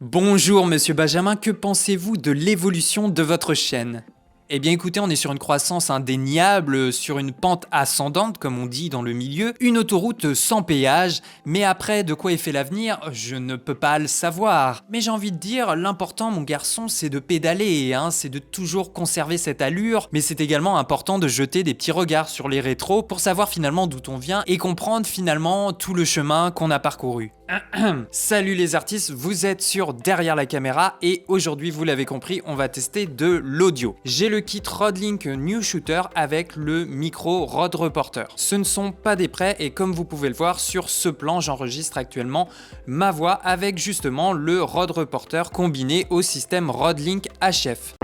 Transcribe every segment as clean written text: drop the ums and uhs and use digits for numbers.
Bonjour Monsieur Benjamin, que pensez-vous de l'évolution de votre chaîne ? Eh bien écoutez, on est sur une croissance indéniable, sur une pente ascendante comme on dit dans le milieu, une autoroute sans péage, mais après de quoi est fait l'avenir, je ne peux pas le savoir. Mais j'ai envie de dire, l'important mon garçon c'est de pédaler, c'est de toujours conserver cette allure, mais c'est également important de jeter des petits regards sur les rétros pour savoir finalement d'où on vient et comprendre finalement tout le chemin qu'on a parcouru. Salut les artistes, vous êtes sur Derrière la caméra et aujourd'hui vous l'avez compris, on va tester de l'audio. J'ai le kit Rode-Link New Shooter avec le micro Rode Reporter. Ce ne sont pas des prêts et comme vous pouvez le voir sur ce plan, j'enregistre actuellement ma voix avec justement le Rode Reporter combiné au système Rode-Link HF.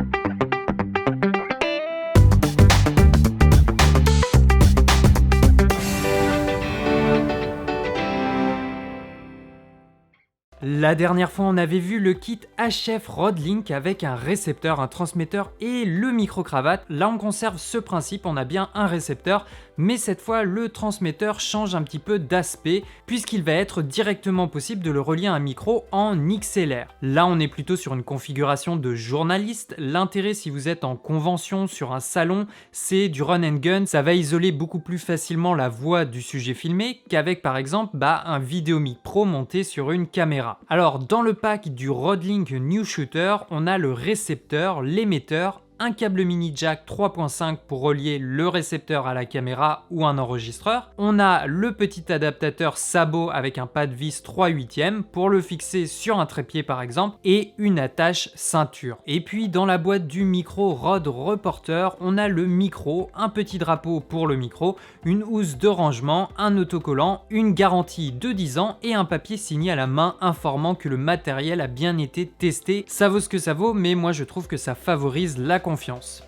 La dernière fois, on avait vu le kit HF Rode-Link avec un récepteur, un transmetteur et le micro-cravate. Là, on conserve ce principe, on a bien un récepteur, mais cette fois, le transmetteur change un petit peu d'aspect puisqu'il va être directement possible de le relier à un micro en XLR. Là, on est plutôt sur une configuration de journaliste. L'intérêt, si vous êtes en convention sur un salon, c'est du run and gun. Ça va isoler beaucoup plus facilement la voix du sujet filmé qu'avec, par exemple, un Videomic Pro monté sur une caméra. Alors, dans le pack du Rode-Link New Shooter, on a le récepteur, l'émetteur, un câble mini jack 3.5 pour relier le récepteur à la caméra ou un enregistreur. On a le petit adaptateur sabot avec un pas de vis 3/8 pour le fixer sur un trépied par exemple et une attache ceinture. Et puis dans la boîte du micro Rode Reporter, on a le micro, un petit drapeau pour le micro, une housse de rangement, un autocollant, une garantie de 10 ans et un papier signé à la main informant que le matériel a bien été testé. Ça vaut ce que ça vaut, mais moi je trouve que ça favorise la confiance.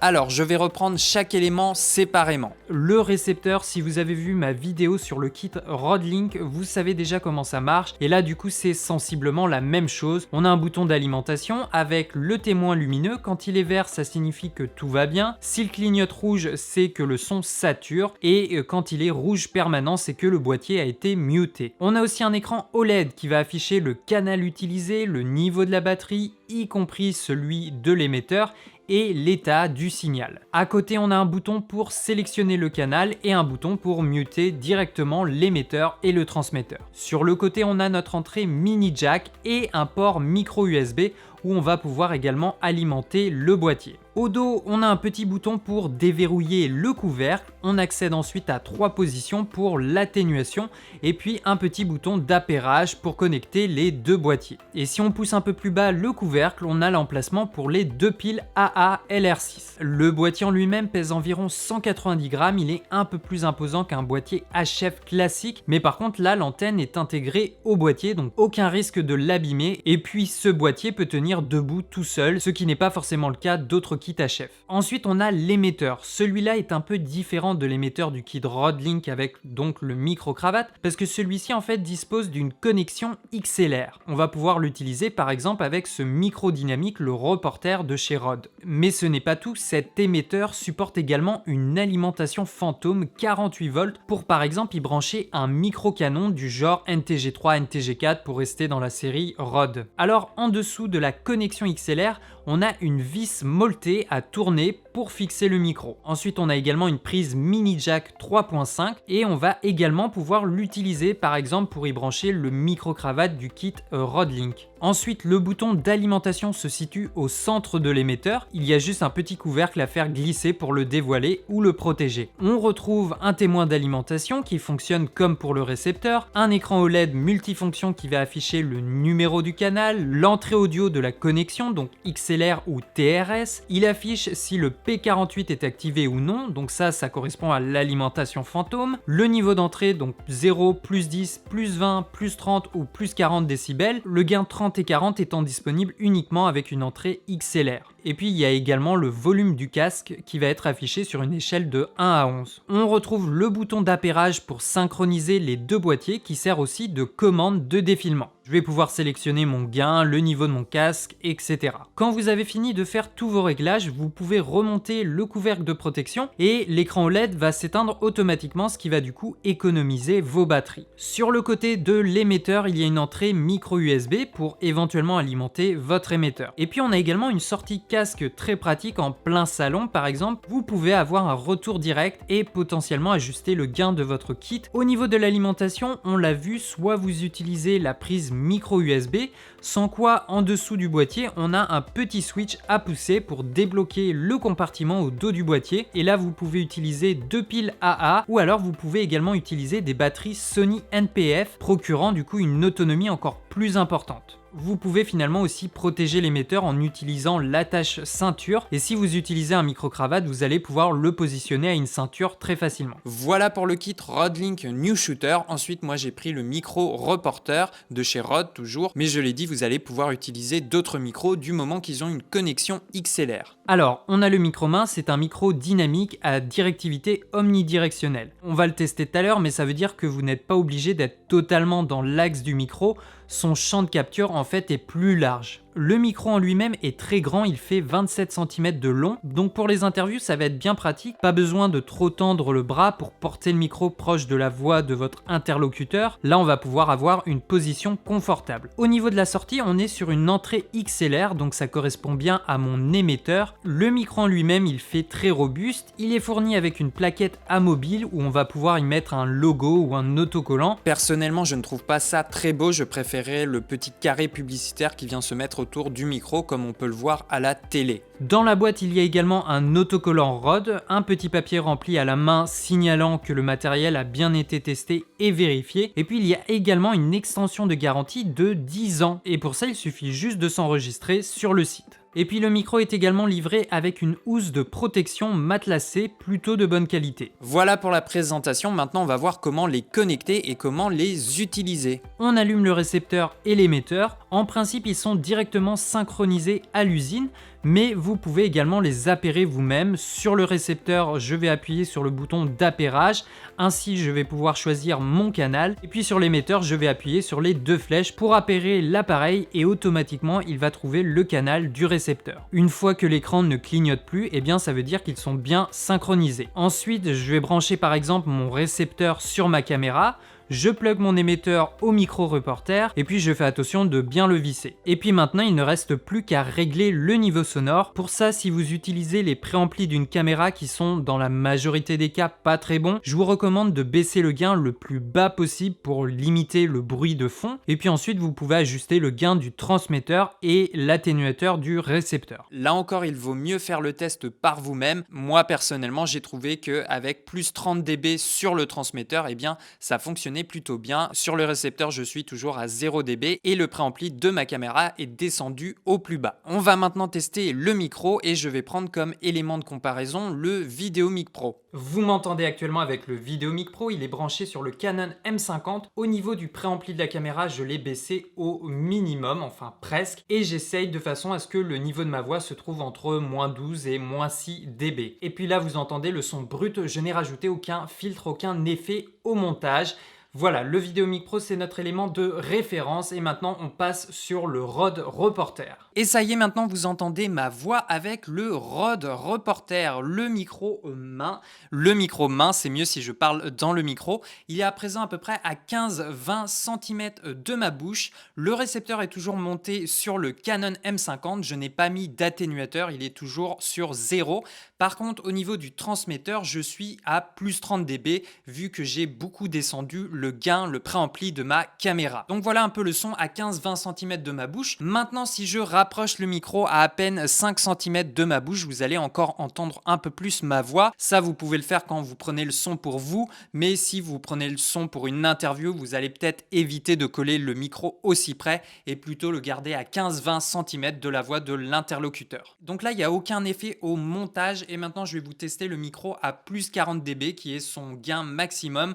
Alors, je vais reprendre chaque élément séparément. Le récepteur, si vous avez vu ma vidéo sur le kit Rode-Link, vous savez déjà comment ça marche. Et là, du coup, c'est sensiblement la même chose. On a un bouton d'alimentation avec le témoin lumineux. Quand il est vert, ça signifie que tout va bien. S'il clignote rouge, c'est que le son sature. Et quand il est rouge permanent, c'est que le boîtier a été muté. On a aussi un écran OLED qui va afficher le canal utilisé, le niveau de la batterie, y compris celui de l'émetteur, et l'état du signal. À côté, on a un bouton pour sélectionner le canal et un bouton pour muter directement l'émetteur et le transmetteur. Sur le côté, on a notre entrée mini jack et un port micro USB où on va pouvoir également alimenter le boîtier. Au dos, on a un petit bouton pour déverrouiller le couvercle. On accède ensuite à 3 positions pour l'atténuation et puis un petit bouton d'appairage pour connecter les deux boîtiers. Et si on pousse un peu plus bas le couvercle, on a l'emplacement pour les deux piles AA LR6. Le boîtier en lui-même pèse environ 190 grammes. Il est un peu plus imposant qu'un boîtier HF classique, mais par contre là, l'antenne est intégrée au boîtier, donc aucun risque de l'abîmer. Et puis ce boîtier peut tenir debout tout seul, ce qui n'est pas forcément le cas d'autres kit HF. Ensuite, on a l'émetteur. Celui-là est un peu différent de l'émetteur du kit Rode-Link avec donc le micro-cravate parce que celui-ci en fait dispose d'une connexion XLR. On va pouvoir l'utiliser par exemple avec ce micro dynamique, le Reporter de chez Rode. Mais ce n'est pas tout, cet émetteur supporte également une alimentation fantôme 48 volts pour par exemple y brancher un micro-canon du genre NTG3, NTG4 pour rester dans la série Rode. Alors en dessous de la connexion XLR, on a une vis molletée à tourner pour fixer le micro. Ensuite, on a également une prise mini jack 3.5 et on va également pouvoir l'utiliser par exemple pour y brancher le micro-cravate du kit Rode-Link. Ensuite, le bouton d'alimentation se situe au centre de l'émetteur. Il y a juste un petit couvercle à faire glisser pour le dévoiler ou le protéger. On retrouve un témoin d'alimentation qui fonctionne comme pour le récepteur, un écran OLED multifonction qui va afficher le numéro du canal, l'entrée audio de la connexion, donc XLR ou TRS. Il affiche si le P48 est activé ou non, donc ça correspond à l'alimentation fantôme. Le niveau d'entrée, donc 0, plus 10, plus 20, plus 30 ou plus 40 décibels. Le gain 30 et 40 étant disponible uniquement avec une entrée XLR. Et puis il y a également le volume du casque qui va être affiché sur une échelle de 1 à 11. On retrouve le bouton d'appairage pour synchroniser les deux boîtiers qui sert aussi de commande de défilement. Je vais pouvoir sélectionner mon gain, le niveau de mon casque, etc. Quand vous avez fini de faire tous vos réglages, vous pouvez remonter le couvercle de protection et l'écran OLED va s'éteindre automatiquement, ce qui va du coup économiser vos batteries. Sur le côté de l'émetteur, il y a une entrée micro USB pour éventuellement alimenter votre émetteur. Et puis on a également une sortie casque très pratique en plein salon par exemple. Vous pouvez avoir un retour direct et potentiellement ajuster le gain de votre kit. Au niveau de l'alimentation, on l'a vu, soit vous utilisez la prise micro USB, sans quoi en dessous du boîtier on a un petit switch à pousser pour débloquer le compartiment au dos du boîtier, et là vous pouvez utiliser deux piles AA ou alors vous pouvez également utiliser des batteries Sony NP-F procurant du coup une autonomie encore plus importante. Vous pouvez finalement aussi protéger l'émetteur en utilisant l'attache ceinture, et si vous utilisez un micro-cravate, vous allez pouvoir le positionner à une ceinture très facilement. Voilà pour le kit Rode-Link New Shooter. Ensuite, moi j'ai pris le micro reporter de chez Rode toujours, mais je l'ai dit, vous allez pouvoir utiliser d'autres micros du moment qu'ils ont une connexion XLR. Alors, on a le micro main, c'est un micro dynamique à directivité omnidirectionnelle. On va le tester tout à l'heure, mais ça veut dire que vous n'êtes pas obligé d'être totalement dans l'axe du micro. Son champ de capture en fait est plus large. Le micro en lui-même est très grand, il fait 27 cm de long, donc pour les interviews ça va être bien pratique, pas besoin de trop tendre le bras pour porter le micro proche de la voix de votre interlocuteur. Là on va pouvoir avoir une position confortable. Au niveau de la sortie, on est sur une entrée XLR, donc ça correspond bien à mon émetteur. Le micro en lui-même il fait très robuste, il est fourni avec une plaquette amobile où on va pouvoir y mettre un logo ou un autocollant. Personnellement je ne trouve pas ça très beau, je préférais le petit carré publicitaire qui vient se mettre autour du micro comme on peut le voir à la télé. Dans la boîte, il y a également un autocollant Rode, un petit papier rempli à la main signalant que le matériel a bien été testé et vérifié. Et puis il y a également une extension de garantie de 10 ans. Et pour ça, il suffit juste de s'enregistrer sur le site. Et puis le micro est également livré avec une housse de protection matelassée plutôt de bonne qualité. Voilà pour la présentation, maintenant on va voir comment les connecter et comment les utiliser. On allume le récepteur et l'émetteur. En principe, ils sont directement synchronisés à l'usine, mais vous pouvez également les appairer vous-même. Sur le récepteur, je vais appuyer sur le bouton d'appairage, ainsi je vais pouvoir choisir mon canal, et puis sur l'émetteur, je vais appuyer sur les deux flèches pour appairer l'appareil et automatiquement il va trouver le canal du récepteur. Une fois que l'écran ne clignote plus, eh bien ça veut dire qu'ils sont bien synchronisés. Ensuite, je vais brancher par exemple mon récepteur sur ma caméra. Je plug mon émetteur au micro reporter et puis je fais attention de bien le visser. Et puis maintenant, il ne reste plus qu'à régler le niveau sonore. Pour ça, si vous utilisez les préamplis d'une caméra qui sont dans la majorité des cas pas très bons, je vous recommande de baisser le gain le plus bas possible pour limiter le bruit de fond. Et puis ensuite, vous pouvez ajuster le gain du transmetteur et l'atténuateur du récepteur. Là encore, il vaut mieux faire le test par vous-même. Moi, personnellement, j'ai trouvé qu'avec plus 30 dB sur le transmetteur, eh bien, ça fonctionnait plutôt bien. Sur le récepteur, je suis toujours à 0 dB et le préampli de ma caméra est descendu au plus bas. On va maintenant tester le micro et je vais prendre comme élément de comparaison le Videomic Pro. Vous m'entendez actuellement avec le Videomic Pro, il est branché sur le Canon M50. Au niveau du préampli de la caméra, je l'ai baissé au minimum, enfin presque, et j'essaye de façon à ce que le niveau de ma voix se trouve entre -12 et -6 dB. Et puis là, vous entendez le son brut, je n'ai rajouté aucun filtre, aucun effet au montage. Voilà, le Videomic Pro, c'est notre élément de référence et maintenant on passe sur le Rode Reporter. Et ça y est, maintenant vous entendez ma voix avec le Rode Reporter, le micro main. Le micro main, c'est mieux si je parle dans le micro. Il est à présent à peu près à 15-20 cm de ma bouche. Le récepteur est toujours monté sur le Canon M50. Je n'ai pas mis d'atténuateur, il est toujours sur 0. Par contre, au niveau du transmetteur, je suis à plus 30 dB vu que j'ai beaucoup descendu le gain, le préampli de ma caméra. Donc voilà un peu le son à 15-20 cm de ma bouche. Maintenant, si je rapproche le micro à peine 5 cm de ma bouche, vous allez encore entendre un peu plus ma voix. Ça, vous pouvez le faire quand vous prenez le son pour vous, mais si vous prenez le son pour une interview, vous allez peut-être éviter de coller le micro aussi près et plutôt le garder à 15-20 cm de la voix de l'interlocuteur. Donc là, il n'y a aucun effet au montage et maintenant, je vais vous tester le micro à plus 40 dB qui est son gain maximum.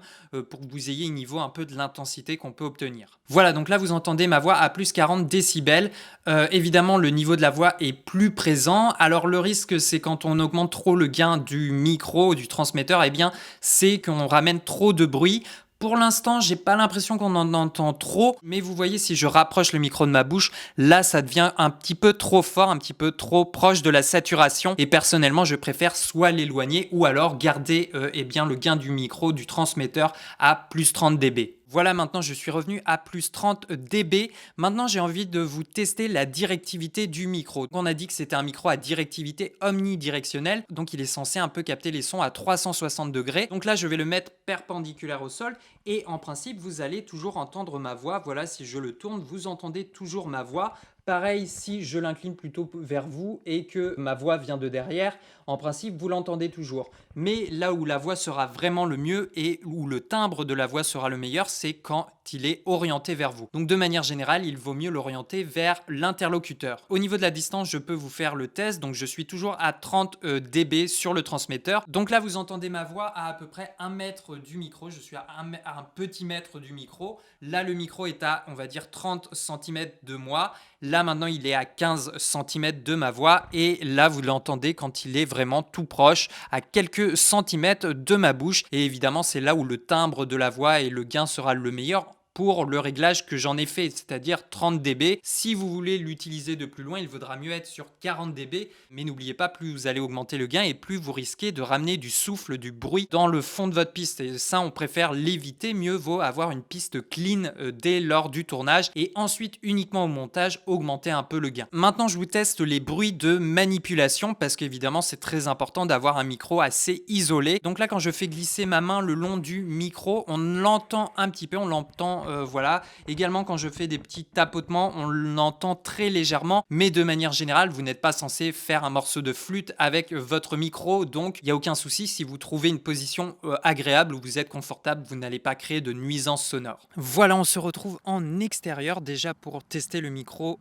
pour que vous ayez un niveau un peu de l'intensité qu'on peut obtenir. Voilà, donc là vous entendez ma voix à plus 40 décibels. Évidemment, le niveau de la voix est plus présent. Alors le risque, c'est quand on augmente trop le gain du micro, du transmetteur, eh bien c'est qu'on ramène trop de bruit. Pour l'instant, j'ai pas l'impression qu'on en entend trop, mais vous voyez, si je rapproche le micro de ma bouche, là, ça devient un petit peu trop fort, un petit peu trop proche de la saturation. Et personnellement, je préfère soit l'éloigner ou alors garder eh bien, le gain du micro, du transmetteur à plus 30 dB. Voilà, maintenant je suis revenu à plus 30 dB. Maintenant, j'ai envie de vous tester la directivité du micro. On a dit que c'était un micro à directivité omnidirectionnelle, donc il est censé un peu capter les sons à 360 degrés. Donc là, je vais le mettre perpendiculaire au sol et en principe, vous allez toujours entendre ma voix. Voilà, si je le tourne, vous entendez toujours ma voix. Pareil, si je l'incline plutôt vers vous et que ma voix vient de derrière, en principe, vous l'entendez toujours. Mais là où la voix sera vraiment le mieux et où le timbre de la voix sera le meilleur, c'est quand il est orienté vers vous. Donc de manière générale, il vaut mieux l'orienter vers l'interlocuteur. Au niveau de la distance, je peux vous faire le test. Donc je suis toujours à 30 dB sur le transmetteur. Donc là, vous entendez ma voix à peu près 1 mètre du micro. Je suis à un petit mètre du micro. Là, le micro est à, on va dire, 30 cm de moi. Là, maintenant, il est à 15 cm de ma voix. Et là, vous l'entendez quand il est vraiment tout proche, à quelques centimètres de ma bouche. Et évidemment, c'est là où le timbre de la voix et le gain sera le meilleur pour le réglage que j'en ai fait, c'est-à-dire 30 dB. Si vous voulez l'utiliser de plus loin, il vaudra mieux être sur 40 dB. Mais n'oubliez pas, plus vous allez augmenter le gain et plus vous risquez de ramener du souffle, du bruit dans le fond de votre piste. Et ça, on préfère l'éviter. Mieux vaut avoir une piste clean dès lors du tournage et ensuite uniquement au montage, augmenter un peu le gain. Maintenant, je vous teste les bruits de manipulation parce qu'évidemment, c'est très important d'avoir un micro assez isolé. Donc là, quand je fais glisser ma main le long du micro, on l'entend un petit peu, on l'entend voilà. Également, quand je fais des petits tapotements, on l'entend très légèrement, mais de manière générale, vous n'êtes pas censé faire un morceau de flûte avec votre micro, donc il n'y a aucun souci si vous trouvez une position agréable où vous êtes confortable, vous n'allez pas créer de nuisances sonores. Voilà, on se retrouve en extérieur déjà pour tester le micro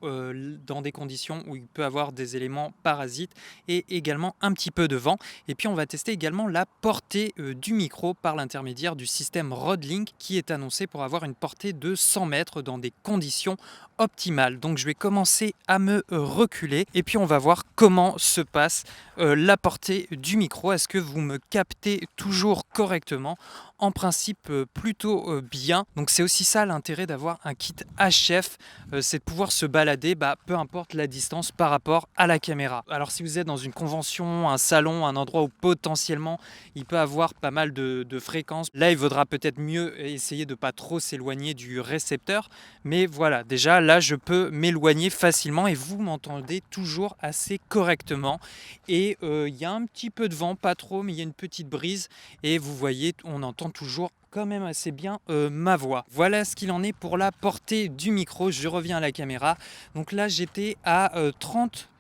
dans des conditions où il peut avoir des éléments parasites et également un petit peu de vent. Et puis on va tester également la portée du micro par l'intermédiaire du système Rode-Link qui est annoncé pour avoir une portée de 100 mètres dans des conditions optimales. Donc je vais commencer à me reculer et puis on va voir comment se passe la portée du micro. Est-ce que vous me captez toujours correctement? En principe plutôt bien. Donc c'est aussi ça l'intérêt d'avoir un kit HF, c'est de pouvoir se balader peu importe la distance par rapport à la caméra. Alors si vous êtes dans une convention, un salon, un endroit où potentiellement il peut avoir pas mal de fréquences, là il vaudra peut-être mieux essayer de pas trop s'éloigner du récepteur. Mais voilà, déjà là je peux m'éloigner facilement et vous m'entendez toujours assez correctement. Et il y a un petit peu de vent, pas trop, mais il y a une petite brise et vous voyez, on entend toujours quand même assez bien ma voix. Voilà ce qu'il en est pour la portée du micro. Je reviens à la caméra. Donc là j'étais à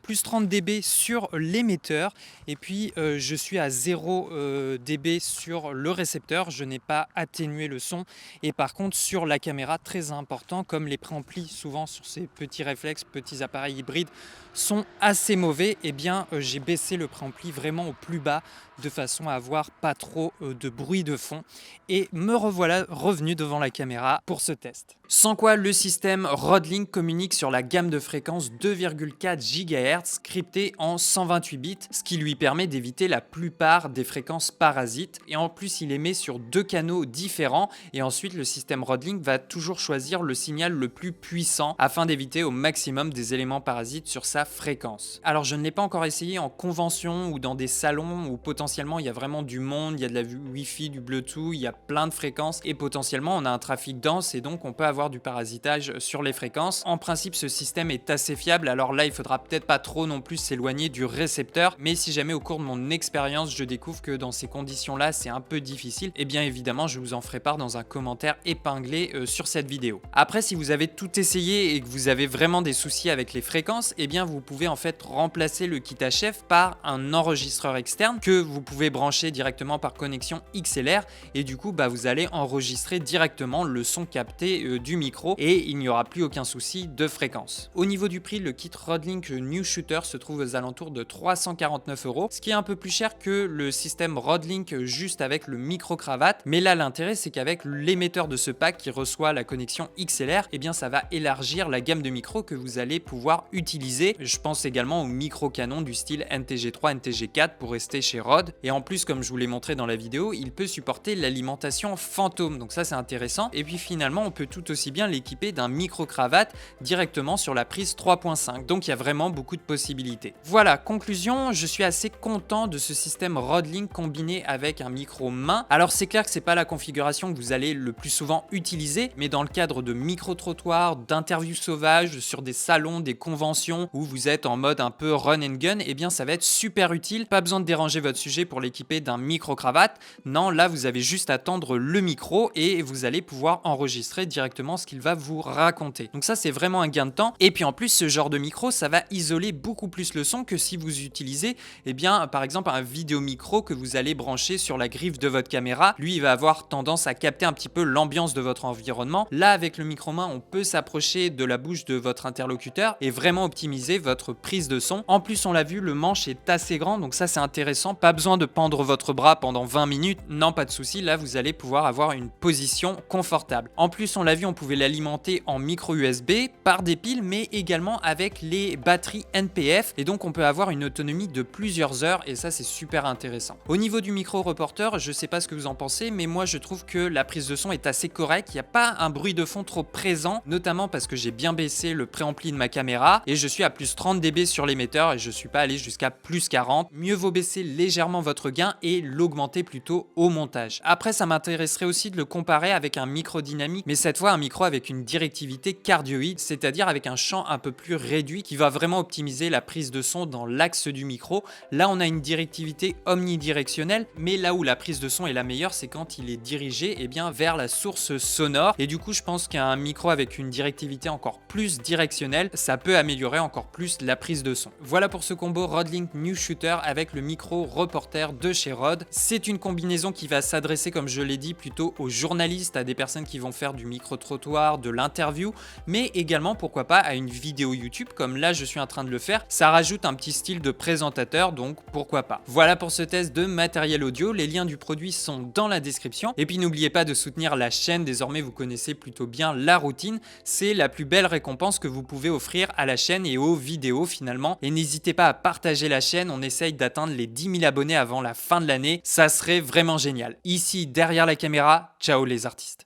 plus 30 dB sur l'émetteur et puis je suis à 0 dB sur le récepteur. Je n'ai pas atténué le son et par contre sur la caméra, très important, comme les préamplis souvent sur ces petits réflexes, petits appareils hybrides sont assez mauvais, et bien j'ai baissé le préampli vraiment au plus bas de façon à avoir pas trop de bruit de fond et me revoilà revenu devant la caméra pour ce test. Sans quoi le système Rode-Link communique sur la gamme de fréquences 2,4 GHz cryptée en 128 bits, ce qui lui permet d'éviter la plupart des fréquences parasites. Et en plus, il émet sur 2 canaux différents et ensuite le système Rode-Link va toujours choisir le signal le plus puissant afin d'éviter au maximum des éléments parasites sur sa fréquence. Alors je ne l'ai pas encore essayé en convention ou dans des salons où potentiellement il y a vraiment du monde, il y a de la Wi-Fi, du Bluetooth, il y a plein de fréquences et potentiellement on a un trafic dense et donc on peut avoir du parasitage sur les fréquences. En principe, ce système est assez fiable, alors là il faudra peut-être pas trop non plus s'éloigner du récepteur, mais si jamais au cours de mon expérience je découvre que dans ces conditions là c'est un peu difficile, et bien évidemment je vous en ferai part dans un commentaire épinglé sur cette vidéo. Après, si vous avez tout essayé et que vous avez vraiment des soucis avec les fréquences, et bien vous pouvez en fait remplacer le kit HF par un enregistreur externe que vous pouvez brancher directement par connexion XLR et du coup vous allez enregistrer directement le son capté du micro et il n'y aura plus aucun souci de fréquence. Au niveau du prix, le kit Rode-Link New Shooter se trouve aux alentours de 349 €, ce qui est un peu plus cher que le système Rode-Link juste avec le micro-cravate. Mais là, l'intérêt, c'est qu'avec l'émetteur de ce pack qui reçoit la connexion XLR, eh bien, ça va élargir la gamme de micros que vous allez pouvoir utiliser. Je pense également aux micro-canons du style NTG3, NTG4 pour rester chez Rode. Et en plus, comme je vous l'ai montré dans la vidéo, il peut supporter l'alimentation fantôme. Donc ça, c'est intéressant. Et puis finalement, on peut tout aussi bien l'équiper d'un micro-cravate directement sur la prise 3.5. Donc il y a vraiment beaucoup de possibilités. Voilà, conclusion, je suis assez content de ce système Rode-Link combiné avec un micro main. Alors c'est clair que c'est pas la configuration que vous allez le plus souvent utiliser, mais dans le cadre de micro-trottoirs, d'interviews sauvages, sur des salons, des conventions où vous êtes en mode un peu run and gun, eh bien ça va être super utile. Pas besoin de déranger votre sujet pour l'équiper d'un micro-cravate. Non, là vous avez juste à tendre le micro et vous allez pouvoir enregistrer directement ce qu'il va vous raconter. Donc ça, c'est vraiment un gain de temps. Et puis en plus, ce genre de micro, ça va isoler beaucoup plus le son que si vous utilisez, eh bien, par exemple, un vidéo micro que vous allez brancher sur la griffe de votre caméra. Lui, il va avoir tendance à capter un petit peu l'ambiance de votre environnement. Là, avec le micro main, on peut s'approcher de la bouche de votre interlocuteur et vraiment optimiser votre prise de son. En plus, on l'a vu, le manche est assez grand, donc ça, c'est intéressant. Pas besoin de pendre votre bras pendant 20 minutes. Non, pas de souci. Là, vous allez pouvoir avoir une position confortable. En plus, on l'a vu, on pouvait l'alimenter en micro USB par des piles, mais également avec les batteries NPF. Et donc, on peut avoir une autonomie de plusieurs heures et ça, c'est super intéressant. Au niveau du micro reporter, je sais pas ce que vous en pensez, mais moi, je trouve que la prise de son est assez correcte. Il n'y a pas un bruit de fond trop présent, notamment parce que j'ai bien baissé le préampli de ma caméra et je suis à plus 30 dB sur l'émetteur et je suis pas allé jusqu'à plus 40. Mieux vaut baisser légèrement votre gain et l'augmenter plutôt au montage. Après, ça m'intéresserait aussi de le comparer avec un micro dynamique, mais cette fois un micro avec une directivité cardioïde, c'est-à-dire avec un champ un peu plus réduit qui va vraiment optimiser la prise de son dans l'axe du micro. Là, on a une directivité omnidirectionnelle, mais là où la prise de son est la meilleure, c'est quand il est dirigé vers la source sonore. Et du coup, je pense qu'un micro avec une directivité encore plus directionnelle, ça peut améliorer encore plus la prise de son. Voilà pour ce combo Rode-Link New Shooter avec le micro reporter de chez Rode. C'est une combinaison qui va s'adresser, comme je l'ai dit, plutôt aux journalistes, à des personnes qui vont faire du micro-trottoir, de l'interview, mais également, pourquoi pas, à une vidéo YouTube, comme là je suis en train de le faire. Ça rajoute un petit style de présentateur, donc pourquoi pas. Voilà pour ce test de matériel audio. Les liens du produit sont dans la description. Et puis n'oubliez pas de soutenir la chaîne. Désormais, vous connaissez plutôt bien la routine. C'est la plus belle récompense que vous pouvez offrir à la chaîne et aux vidéos finalement. Et n'hésitez pas à partager la chaîne. On essaye d'atteindre les 10 000 abonnés avant la fin de l'année. Ça serait vraiment génial. Ici, derrière la caméra, ciao les artistes.